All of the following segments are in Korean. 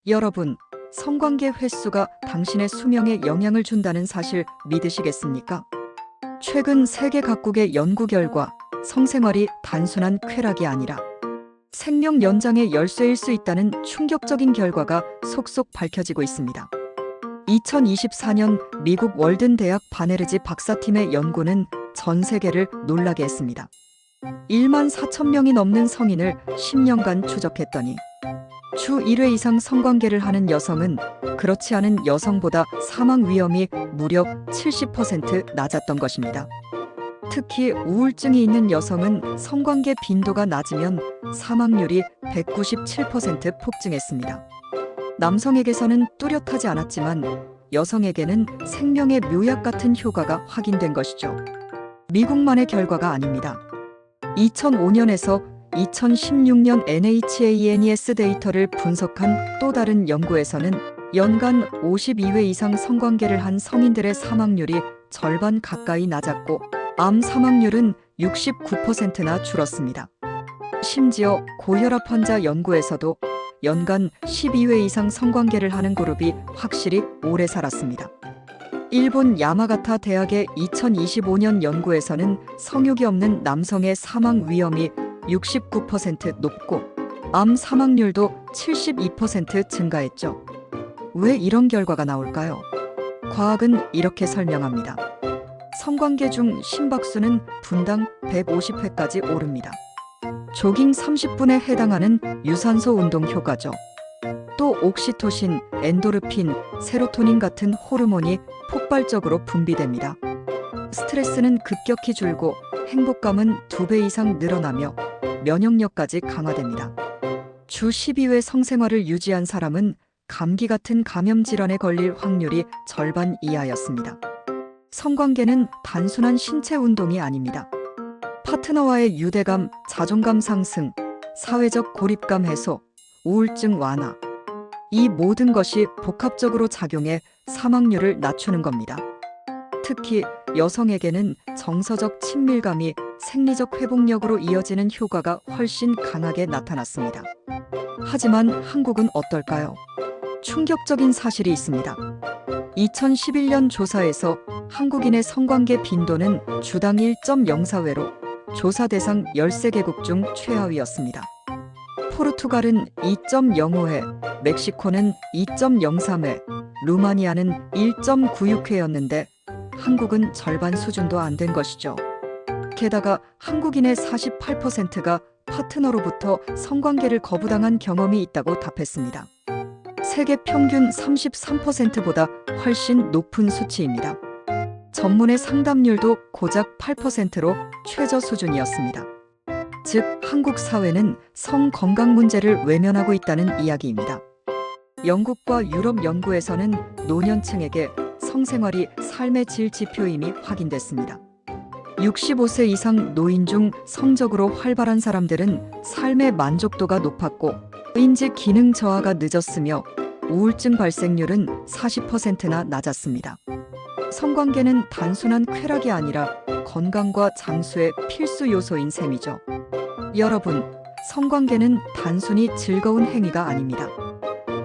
여러분, 성관계 횟수가 당신의 수명에 영향을 준다는 사실 믿으시겠습니까? 최근 세계 각국의 연구 결과 성생활이 단순한 쾌락이 아니라 생명 연장의 열쇠일 수 있다는 충격적인 결과가 속속 밝혀지고 있습니다. 2024년 미국 월든 대학 바네르지 박사팀의 연구는 전 세계를 놀라게 했습니다. 1만 4천 명이 넘는 성인을 10년간 추적했더니 주 1회 이상 성관계를 하는 여성은 그렇지 않은 여성보다 사망 위험이 무려 70% 낮았던 것입니다. 특히 우울증이 있는 여성은 성관계 빈도가 낮으면 사망률이 197% 폭증했습니다. 남성에게서는 뚜렷하지 않았지만 여성에게는 생명의 묘약 같은 효과가 확인된 것이죠. 미국만의 결과가 아닙니다. 2005년에서 2016년 NHANES 데이터를 분석한 또 다른 연구에서는 연간 52회 이상 성관계를 한 성인들의 사망률이 절반 가까이 낮았고 암 사망률은 69%나 줄었습니다. 심지어 고혈압 환자 연구에서도 연간 12회 이상 성관계를 하는 그룹이 확실히 오래 살았습니다. 일본 야마가타 대학의 2025년 연구에서는 성욕이 없는 남성의 사망 위험이 69% 높고 암 사망률도 72% 증가했죠. 왜 이런 결과가 나올까요? 과학은 이렇게 설명합니다. 성관계 중 심박수는 분당 150회까지 오릅니다. 조깅 30분에 해당하는 유산소 운동 효과죠. 또 옥시토신, 엔도르핀, 세로토닌 같은 호르몬이 폭발적으로 분비됩니다. 스트레스는 급격히 줄고 행복감은 2배 이상 늘어나며 면역력까지 강화됩니다. 주 12회 성생활을 유지한 사람은 감기 같은 감염 질환에 걸릴 확률이 절반 이하였습니다. 성관계는 단순한 신체 운동이 아닙니다. 파트너와의 유대감, 자존감 상승, 사회적 고립감 해소, 우울증 완화. 이 모든 것이 복합적으로 작용해 사망률을 낮추는 겁니다. 특히 여성에게는 정서적 친밀감이 생리적 회복력으로 이어지는 효과가 훨씬 강하게 나타났습니다. 하지만 한국은 어떨까요? 충격적인 사실이 있습니다. 2011년 조사에서 한국인의 성관계 빈도는 주당 1.04회로 조사 대상 13개국 중 최하위였습니다. 포르투갈은 2.05회, 멕시코는 2.03회, 루마니아는 1.96회였는데 한국은 절반 수준도 안 된 것이죠. 게다가 한국인의 48%가 파트너로부터 성관계를 거부당한 경험이 있다고 답했습니다. 세계 평균 33%보다 훨씬 높은 수치입니다. 전문의 상담률도 고작 8%로 최저 수준이었습니다. 즉, 한국 사회는 성 건강 문제를 외면하고 있다는 이야기입니다. 영국과 유럽 연구에서는 노년층에게 성생활이 삶의 질 지표임이 확인됐습니다. 65세 이상 노인 중 성적으로 활발한 사람들은 삶의 만족도가 높았고 인지 기능 저하가 늦었으며 우울증 발생률은 40%나 낮았습니다. 성관계는 단순한 쾌락이 아니라 건강과 장수의 필수 요소인 셈이죠. 여러분, 성관계는 단순히 즐거운 행위가 아닙니다.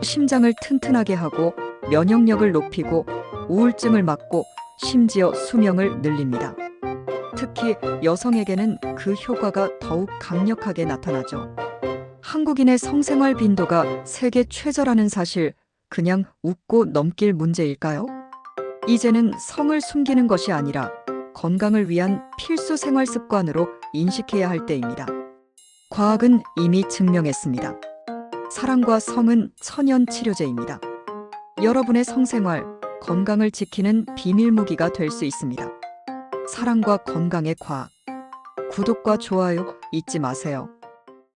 심장을 튼튼하게 하고 면역력을 높이고 우울증을 막고 심지어 수명을 늘립니다. 특히 여성에게는 그 효과가 더욱 강력하게 나타나죠. 한국인의 성생활 빈도가 세계 최저라는 사실, 그냥 웃고 넘길 문제일까요? 이제는 성을 숨기는 것이 아니라 건강을 위한 필수 생활 습관으로 인식해야 할 때입니다. 과학은 이미 증명했습니다. 사랑과 성은 천연 치료제입니다. 여러분의 성생활, 건강을 지키는 비밀 무기가 될 수 있습니다. 사랑과 건강의 과학. 구독과 좋아요 잊지 마세요.